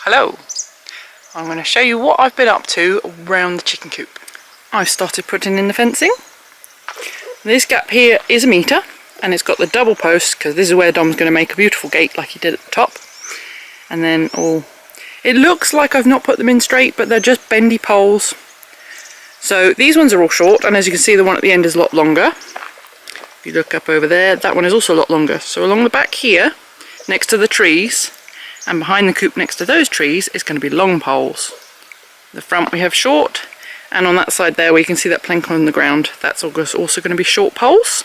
Hello, I'm going to show you what I've been up to around the chicken coop. I've started putting in the fencing. This gap here is 1 metre and it's got the double posts because this is where Dom's going to make a beautiful gate like he did at the top. And then it looks like I've not put them in straight, but they're just bendy poles. So these ones are all short, and as you can see the one at the end is a lot longer. If you look up over there, that one is also a lot longer. So along the back here, next to the trees, and behind the coop next to those trees is going to be long poles. The front we have short, and on that side there where you can see that plank on the ground, that's also going to be short poles.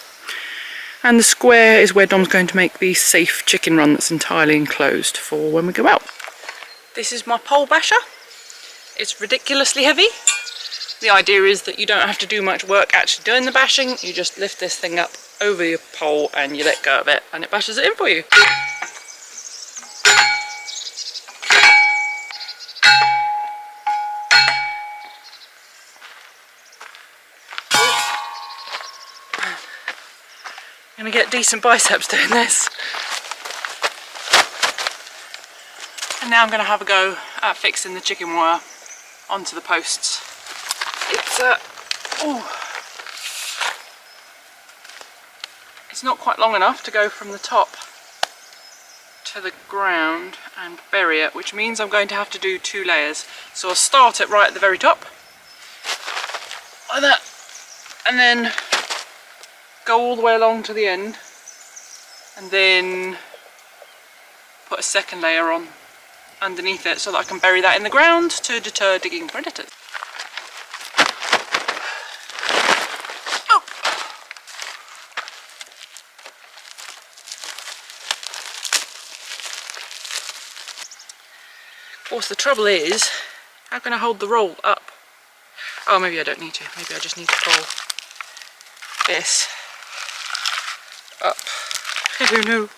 And the square is where Dom's going to make the safe chicken run that's entirely enclosed for when we go out. This is my pole basher. It's ridiculously heavy. The idea is that you don't have to do much work actually doing the bashing, you just lift this thing up over your pole and you let go of it and it bashes it in for you. I'm gonna get decent biceps doing this. And now I'm gonna have a go at fixing the chicken wire onto the posts. It's not quite long enough to go from the top to the ground and bury it, which means I'm going to have to do 2 layers. So I'll start it right at the very top, like that, and then go all the way along to the end, and then put a second layer on underneath it so that I can bury that in the ground to deter digging predators. Of course, the trouble is, how can I hold the roll up? Oh, maybe I don't need to. Maybe I just need to pull this up. I don't know.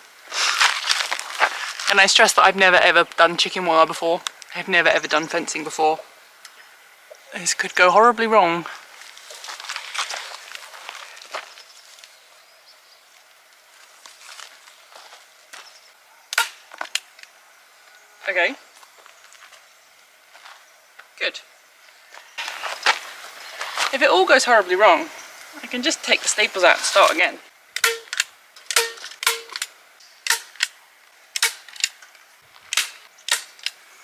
And I stress that I've never ever done chicken wire before. I've never ever done fencing before. This could go horribly wrong. Okay. Good. If it all goes horribly wrong, I can just take the staples out and start again.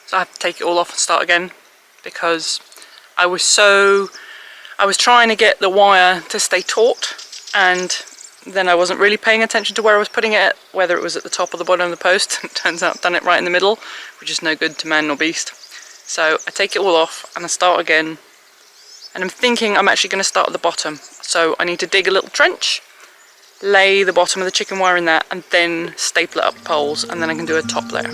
So I have to take it all off and start again because I was trying to get the wire to stay taut, and then I wasn't really paying attention to where I was putting it, whether it was at the top or the bottom of the post. It turns out I've done it right in the middle, which is no good to man nor beast. So I take it all off and I start again, and I'm thinking I'm actually going to start at the bottom. So I need to dig a little trench, lay the bottom of the chicken wire in that, and then staple it up poles, and then I can do a top layer.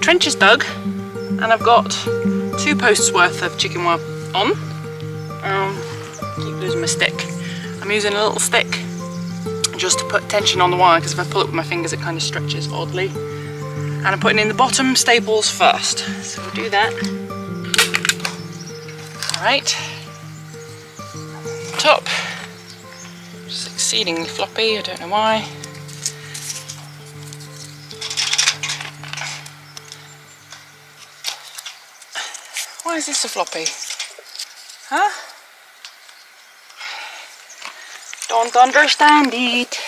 Trench is dug, and I've got 2 posts worth of chicken wire on. Keep losing my stick. I'm using a little stick just to put tension on the wire, because if I pull it with my fingers it kind of stretches oddly. And I'm putting in the bottom staples first, so we'll do that. Alright, top, just exceedingly floppy, I don't know why. Why is this so floppy? Huh? Don't understand it.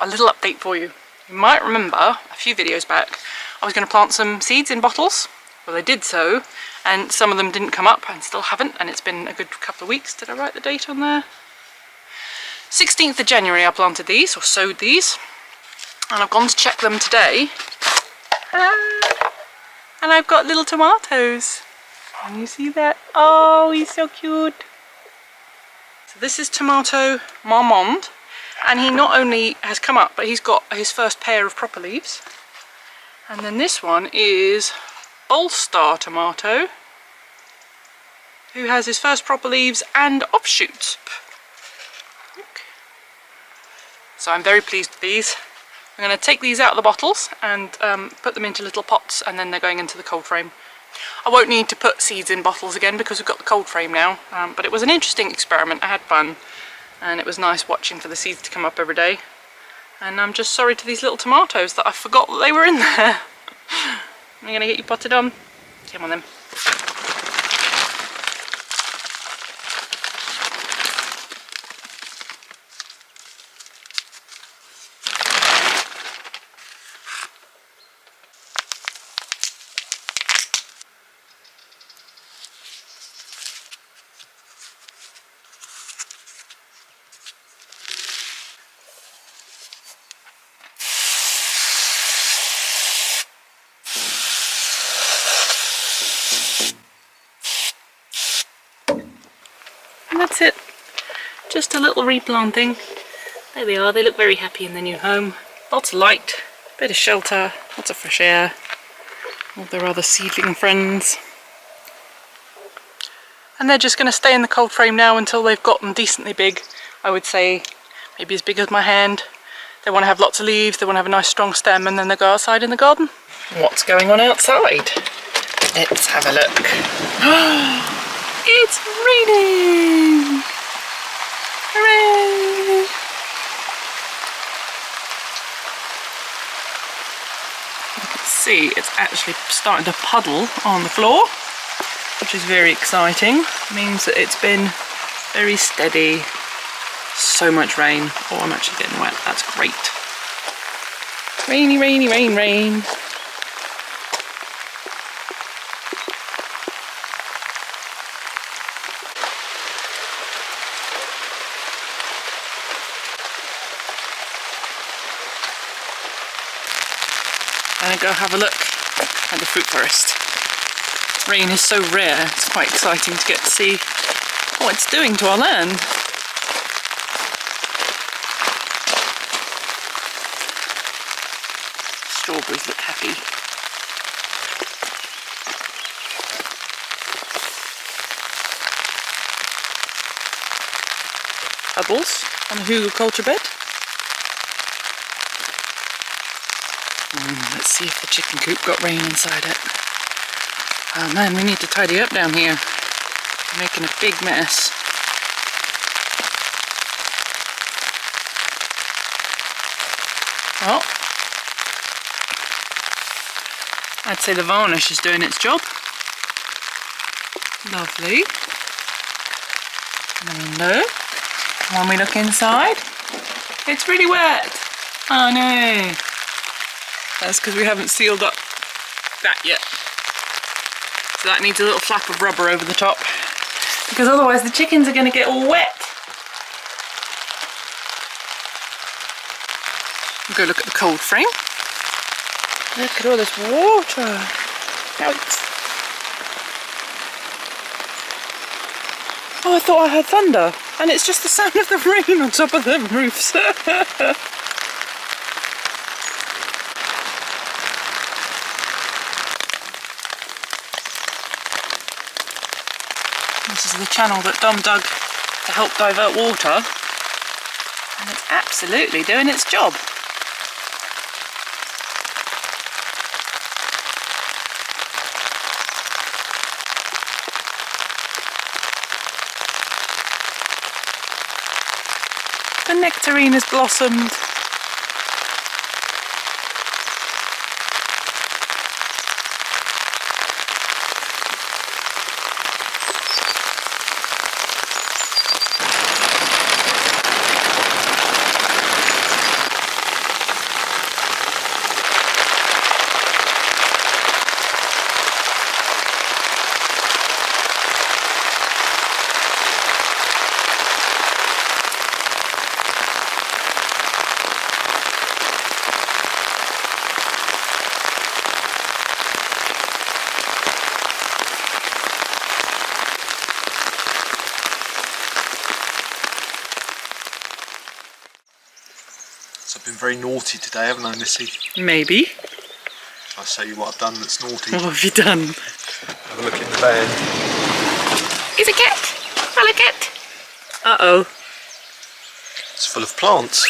got a little update for you. You might remember a few videos back I was going to plant some seeds in bottles. Well, I did so, and some of them didn't come up and still haven't, and it's been a good couple of weeks. Did I write the date on there? 16th of January I planted these, or sowed these, and I've gone to check them today. And I've got little tomatoes. Can you see that? Oh, he's so cute. So this is tomato marmande, and he not only has come up, but he's got his first pair of proper leaves. And then this one is All-Star tomato, who has his first proper leaves and offshoots. So I'm very pleased with these. I'm going to take these out of the bottles and put them into little pots, and then they're going into the cold frame. I won't need to put seeds in bottles again because we've got the cold frame now, but it was an interesting experiment. I had fun, and it was nice watching for the seeds to come up every day. And I'm just sorry to these little tomatoes that I forgot that they were in there. I'm going to get you potted on. Come on then. That's it, just a little replanting. There they are, they look very happy in their new home. Lots of light, bit of shelter, lots of fresh air, all their other seedling friends. And they're just going to stay in the cold frame now until they've gotten decently big. I would say maybe as big as my hand. They want to have lots of leaves, they want to have a nice strong stem, and then they go outside in the garden. What's going on outside? Let's have a look. It's raining! Hooray! You can see it's actually starting to puddle on the floor, which is very exciting. It means that it's been very steady. So much rain. Oh, I'm actually getting wet. That's great. Rainy, rainy, rain, rain. And go have a look at the fruit forest. Rain is so rare, it's quite exciting to get to see what it's doing to our land. Strawberries look happy. Pebbles on a hugelkultur bed. Let's see if the chicken coop got rain inside it. Oh man, we need to tidy up down here. We're making a big mess. Well, I'd say the varnish is doing its job. Lovely. And the window. And when we look inside, it's really wet. Oh no. That's because we haven't sealed up that yet. So that needs a little flap of rubber over the top, because otherwise the chickens are going to get all wet. We'll go look at the cold frame. Look at all this water. Yikes. Oh, I thought I heard thunder, and it's just the sound of the rain on top of the roofs. This is the channel that Dom dug to help divert water, and it's absolutely doing its job. The nectarine has blossomed. been very naughty today, haven't I, Missy? Maybe. I'll show you what I've done that's naughty. What have you done? Have a look in the van. It's a cat! Hello, cat! Uh-oh. It's full of plants.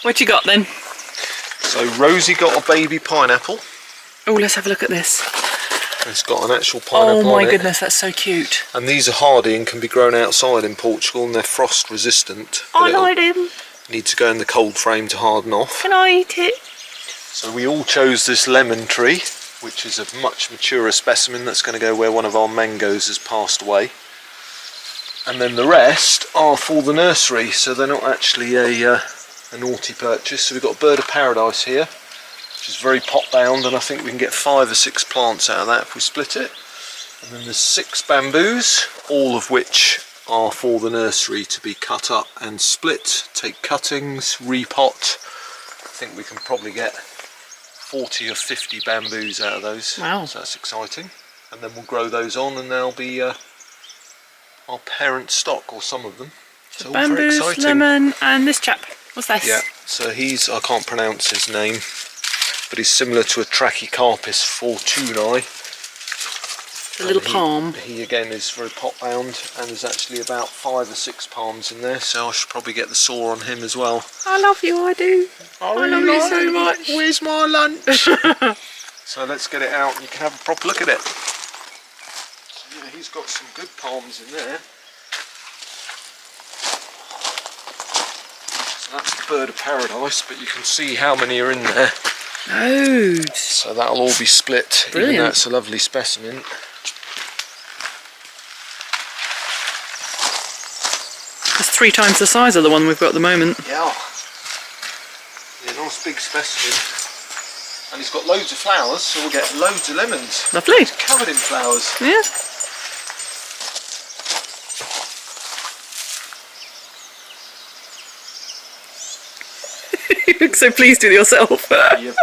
What you got then? So Rosie got a baby pineapple. Oh, let's have a look at this. It's got an actual pineapple Oh my on it. goodness, that's so cute. And these are hardy and can be grown outside in Portugal, and they're frost resistant. I like them. Need to go in the cold frame to harden off. Can I eat it? So we all chose this lemon tree, which is a much maturer specimen that's going to go where one of our mangoes has passed away. And then the rest are for the nursery, so they're not actually a naughty purchase. So we've got a bird of paradise here, which is very pot bound, and I think we can get 5 or 6 plants out of that if we split it. And then there's 6 bamboos, all of which are for the nursery to be cut up and split, take cuttings, repot. I think we can probably get 40 or 50 bamboos out of those. Wow. So that's exciting. And then we'll grow those on, and they'll be our parent stock, or some of them. So all very Bamboos, exciting. lemon, and this chap. What's this? Yeah, so I can't pronounce his name, but he's similar to a Trachycarpus fortunei. The little palm. He again is very pot bound, and there's actually about 5 or 6 palms in there, so I should probably get the saw on him as well. I love you, I do. I love you so much. Where's my lunch? So let's get it out and you can have a proper look at it. So yeah, he's got some good palms in there. So that's the bird of paradise, but you can see how many are in there. Loads. So that'll all be split. Brilliant. Even that's a lovely specimen. It's 3 times the size of the one we've got at the moment. Yeah. Yeah, nice big specimen. And it's got loads of flowers, so we'll get loads of lemons. Lovely. It's covered in flowers. Yeah. You look so pleased with yourself. Yep.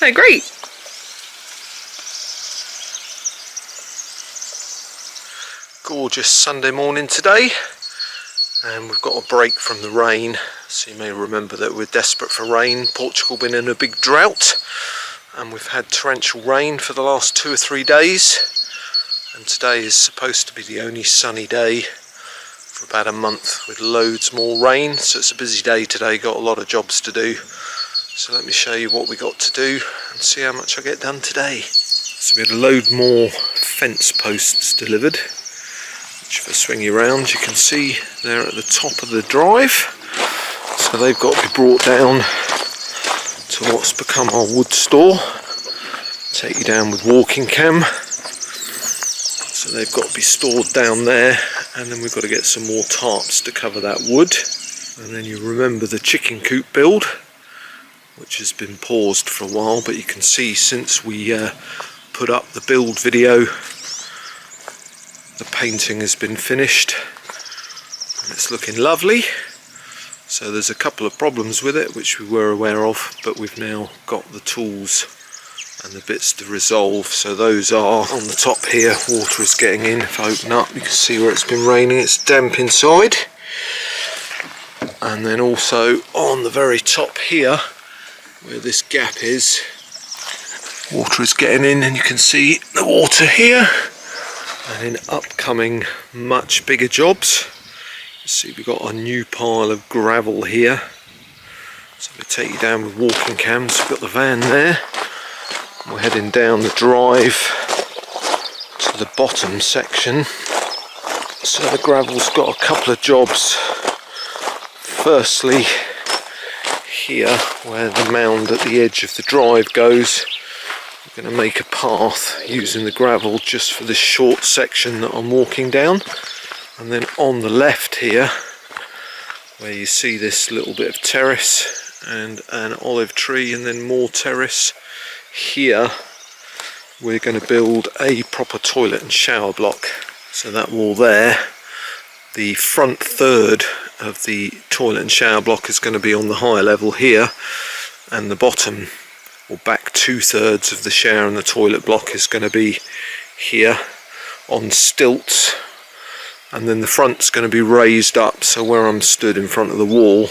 They're great. Gorgeous Sunday morning today. And we've got a break from the rain, so you may remember that we're desperate for rain. Portugal been in a big drought, and we've had torrential rain for the last 2 or 3 days, and today is supposed to be the only sunny day for about a month, with loads more rain. So it's a busy day today, got a lot of jobs to do. So let me show you what we got to do and see how much I get done today. So we had a load more fence posts delivered, which if I swing you around you can see they're at the top of the drive. So they've got to be brought down to what's become our wood store. Take you down with walking cam. So they've got to be stored down there, and then we've got to get some more tarps to cover that wood. And then you remember the chicken coop build, which has been paused for a while, but you can see since we put up the build video, the painting has been finished and it's looking lovely. So there's a couple of problems with it which we were aware of, but we've now got the tools and the bits to resolve. So those are on the top here. Water is getting in. If I open up you can see where it's been raining, it's damp inside. And then also on the very top here where this gap is, water is getting in, and you can see the water here. And in upcoming much bigger jobs, you see we've got a new pile of gravel here. So we take you down with walking cams. We've got the van there. We're heading down the drive to the bottom section. So the gravel's got a couple of jobs. Firstly, here where the mound at the edge of the drive goes, we're going to make a path using the gravel just for this short section that I'm walking down. And then on the left here, where you see this little bit of terrace and an olive tree and then more terrace, here we're going to build a proper toilet and shower block. So that wall there, the front third of the toilet and shower block is going to be on the higher level here, and the bottom or back 2/3 of the shower and the toilet block is going to be here on stilts, and then the front's going to be raised up, so where I'm stood in front of the wall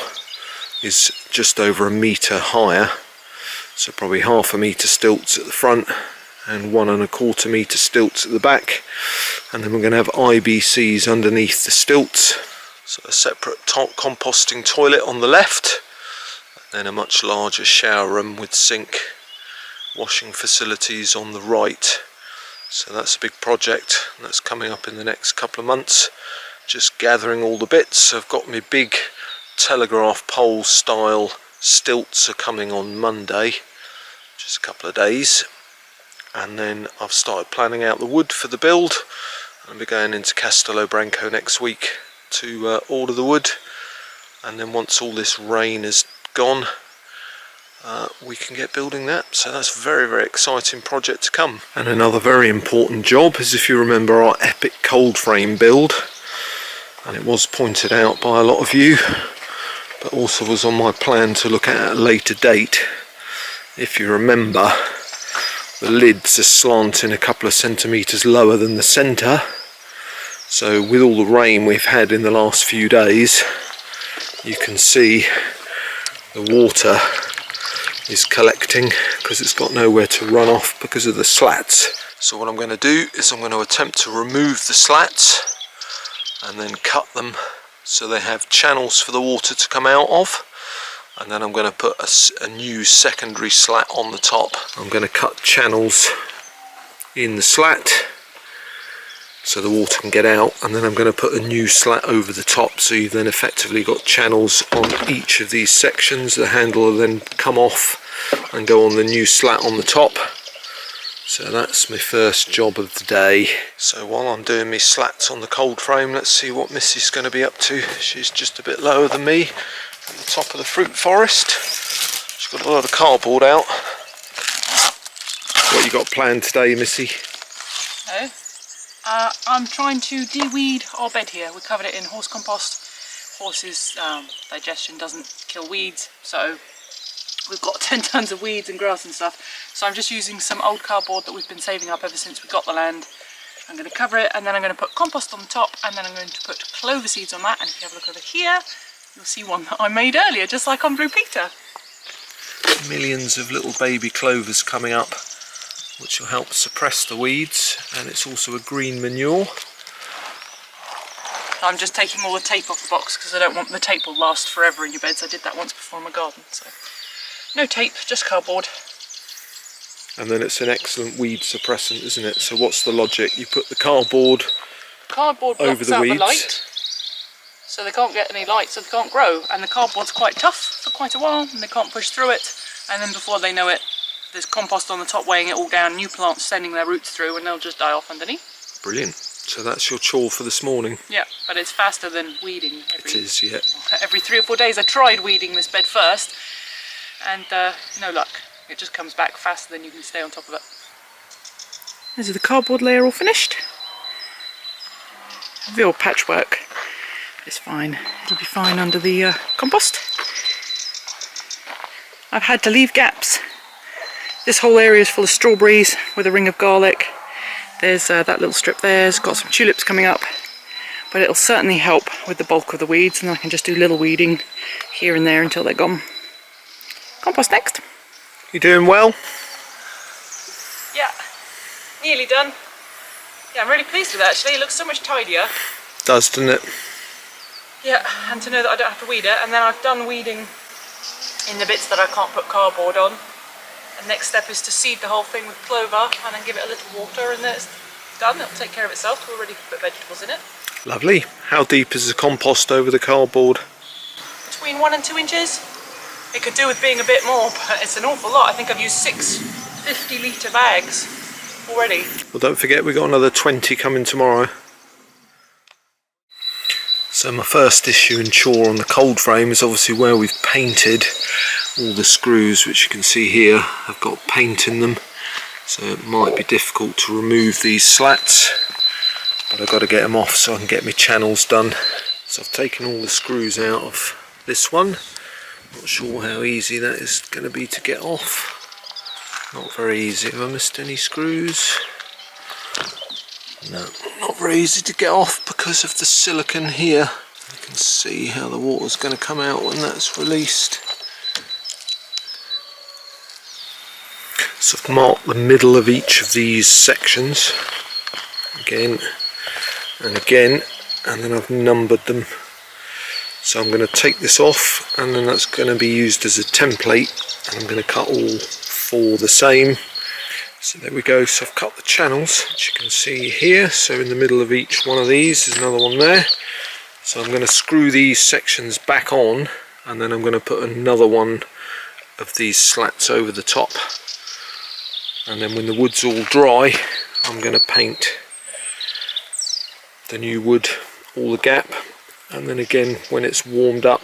is just over 1 metre higher, so probably 1/2 metre stilts at the front and 1¼ metre stilts at the back, and then we're going to have IBCs underneath the stilts, so a separate composting toilet on the left, and then a much larger shower room with sink, washing facilities on the right. So that's a big project that's coming up in the next couple of months, just gathering all the bits. I've got my big telegraph pole style stilts are coming on Monday, just a couple of days, and then I've started planning out the wood for the build. I'll be going into Castelo Branco next week to order the wood, and then once all this rain is gone, we can get building that. So that's a very, very exciting project to come. And another very important job is, if you remember, our epic cold frame build, and it was pointed out by a lot of you, but also was on my plan to look at a later date. If you remember, the lids are slanting a couple of centimetres lower than the centre, so with all the rain we've had in the last few days, you can see the water is collecting because it's got nowhere to run off because of the slats. So what I'm going to do is I'm going to attempt to remove the slats and then cut them so they have channels for the water to come out of, and then I'm going to put a new secondary slat on the top. I'm going to cut channels in the slat so the water can get out, and then I'm going to put a new slat over the top, so you've then effectively got channels on each of these sections. The handle will then come off and go on the new slat on the top. So that's my first job of the day. So while I'm doing my slats on the cold frame, let's see what Missy's going to be up to. She's just a bit lower than me at the top of the fruit forest. She's got a lot of cardboard out. What you got planned today, Missy? Oh. I'm trying to de-weed our bed here. We covered it in horse compost. Horses' digestion doesn't kill weeds, so we've got 10 tons of weeds and grass and stuff. So I'm just using some old cardboard that we've been saving up ever since we got the land. I'm going to cover it, and then I'm going to put compost on the top, and then I'm going to put clover seeds on that. And if you have a look over here, you'll see one that I made earlier, just like on Blue Peter. Millions of little baby clovers coming up, which will help suppress the weeds, and it's also a green manure. I'm just taking all the tape off the box because I don't want the tape will last forever in your beds. I did that once before in my garden, so no tape, just cardboard. And then it's an excellent weed suppressant, isn't it? So what's the logic? You put the cardboard over the weeds. The light, so they can't get any light, so they can't grow. And the cardboard's quite tough for quite a while, and they can't push through it. And then before they know it, there's compost on the top weighing it all down, new plants sending their roots through, and they'll just die off underneath. Brilliant. So that's your chore for this morning. Yeah, but it's faster than weeding. It is, yeah. Every 3 or 4 days I tried weeding this bed first, and no luck. It just comes back faster than you can stay on top of it. This is the cardboard layer all finished. Real patchwork. It's fine. It'll be fine under the compost. I've had to leave gaps. This whole area is full of strawberries with a ring of garlic. There's that little strip there. It's got some tulips coming up. But it'll certainly help with the bulk of the weeds, and I can just do little weeding here and there until they're gone. Compost next. You doing well? Yeah, nearly done. Yeah, I'm really pleased with it actually. It looks so much tidier. Does, doesn't it? Yeah, and to know that I don't have to weed it. And then I've done weeding in the bits that I can't put cardboard on. And next step is to seed the whole thing with clover and then give it a little water, and then it's done. It'll take care of itself. We're ready to put vegetables in it. Lovely. How deep is the compost over the cardboard? Between 1 and 2 inches. It could do with being a bit more, but it's an awful lot. I think I've used 6 50-litre bags already. Well, don't forget we've got another 20 coming tomorrow. So my first issue and chore on the cold frame is obviously where we've painted. All the screws, which you can see here, have got paint in them, so it might be difficult to remove these slats, but I've got to get them off so I can get my channels done. So I've taken all the screws out of this one. Not sure how easy that is going to be to get off. Not very easy. Have I missed any screws? No, not very easy to get off because of the silicone here. You can see how the water's going to come out when that's released. So I've marked the middle of each of these sections again and again, and then I've numbered them. So I'm going to take this off, and then that's going to be used as a template, and I'm going to cut all 4 the same. So there we go. So I've cut the channels, which you can see here. So in the middle of each one of these, there's another one there. So I'm going to screw these sections back on, and then I'm going to put another one of these slats over the top. And then when the wood's all dry, I'm going to paint the new wood all the gap. And then again, when it's warmed up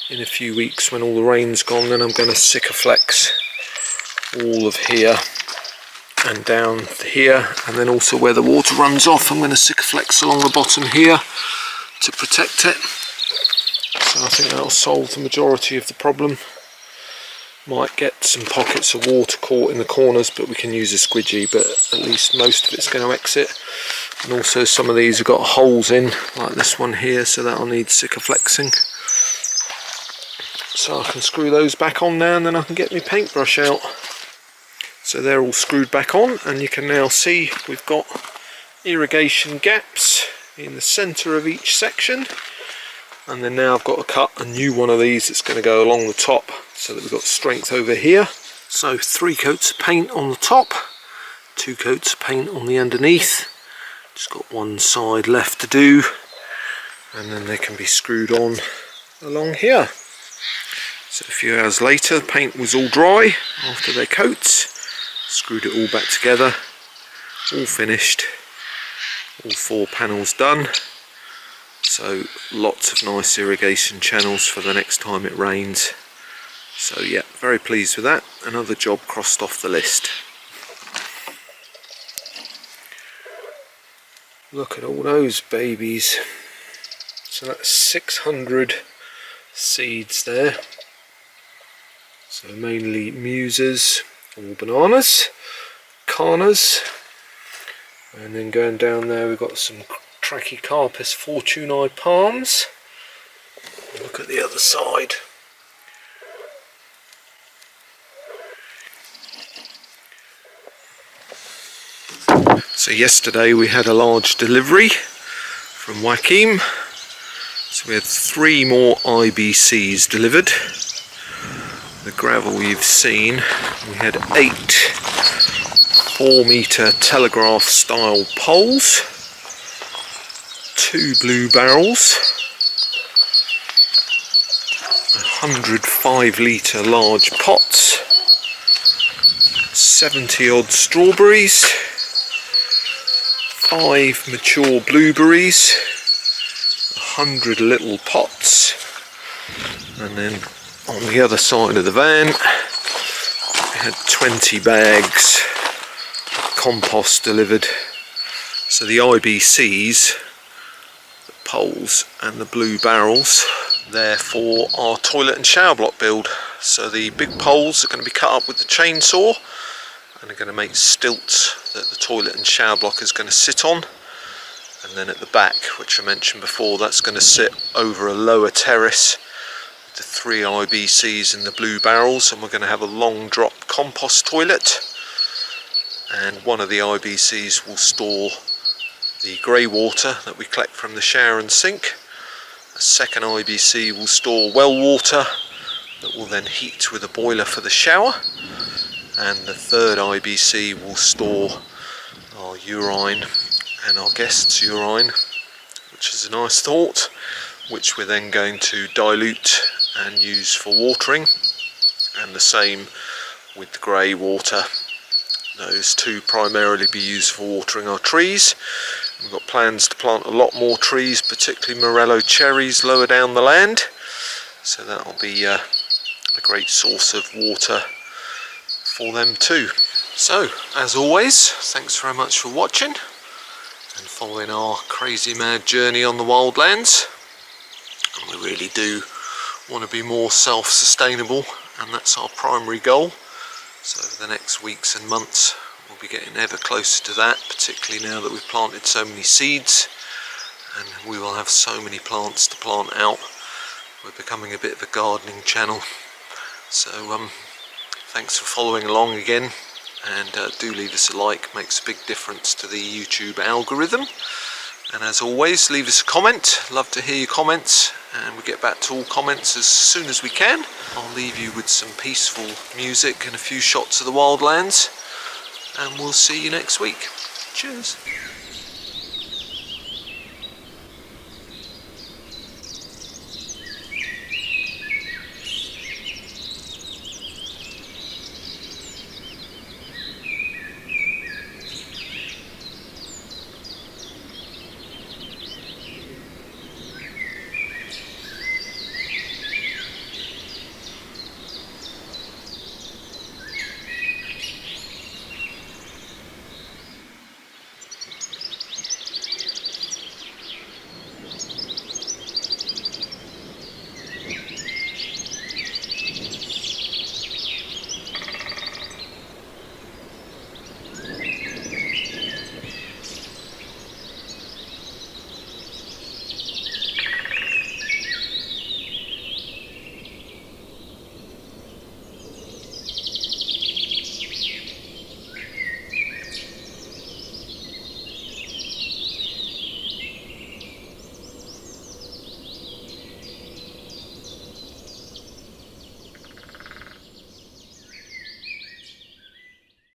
in a few weeks, when all the rain's gone, then I'm going to Sikaflex all of here and down here, and then also where the water runs off, I'm going to Sikaflex along the bottom here to protect it. So I think that'll solve the majority of the problem. Might get some pockets of water caught in the corners, but we can use a squidgy, but at least most of it's going to exit. And also some of these have got holes in, like this one here, so that'll need Sikaflexing. So I can screw those back on now, and then I can get my paintbrush out. So they're all screwed back on, and you can now see we've got irrigation gaps in the centre of each section. And then now I've got to cut a new one of these that's going to go along the top, so that we've got strength over here. So 3 coats of paint on the top, 2 coats of paint on the underneath. Just got one side left to do, and then they can be screwed on along here. So a few hours later, the paint was all dry after their coats. Screwed it all back together, all finished, all 4 panels done. So lots of nice irrigation channels for the next time it rains. So yeah, very pleased with that. Another job crossed off the list. Look at all those babies. So that's 600 seeds there. So mainly muses, all bananas, carnas, and then going down there we've got some Trachycarpus fortunei palms. Look at the other side. So yesterday we had a large delivery from Joaquim. So we had 3 more IBCs delivered. The gravel you've seen, we had 8 4-metre telegraph style poles, 2 blue barrels, 105 litre large pots, 70 odd strawberries, 5 mature blueberries, 100 little pots, and then on the other side of the van we had 20 bags of compost delivered. So the IBCs, the poles and the blue barrels, they're for our toilet and shower block build. So the big poles are going to be cut up with the chainsaw and are going to make stilts that the toilet and shower block is going to sit on. And then at the back, which I mentioned before, that's going to sit over a lower terrace, the 3 IBCs and the blue barrels, and we're going to have a long drop compost toilet, and one of the IBCs will store the grey water that we collect from the shower and sink. A second IBC will store well water that will then heat with a boiler for the shower, and the third IBC will store our urine and our guests' urine, which is a nice thought, which we're then going to dilute and use for watering, and the same with the grey water. Those 2 primarily be used for watering our trees. We've got plans to plant a lot more trees, particularly Morello cherries lower down the land, so that'll be a great source of water for them too. So as always, thanks very much for watching and following our crazy mad journey on the Wildlands. And we really do want to be more self-sustainable, and that's our primary goal. So over the next weeks and months we'll we'll be getting ever closer to that, particularly now that we've planted so many seeds and we will have so many plants to plant out. We're becoming a bit of a gardening channel. So thanks for following along again, and do leave us a like, makes a big difference to the YouTube algorithm. And as always, leave us a comment, love to hear your comments, and we get back to all comments as soon as we can. I'll leave you with some peaceful music and a few shots of the wildlands, and we'll see you next week. Cheers.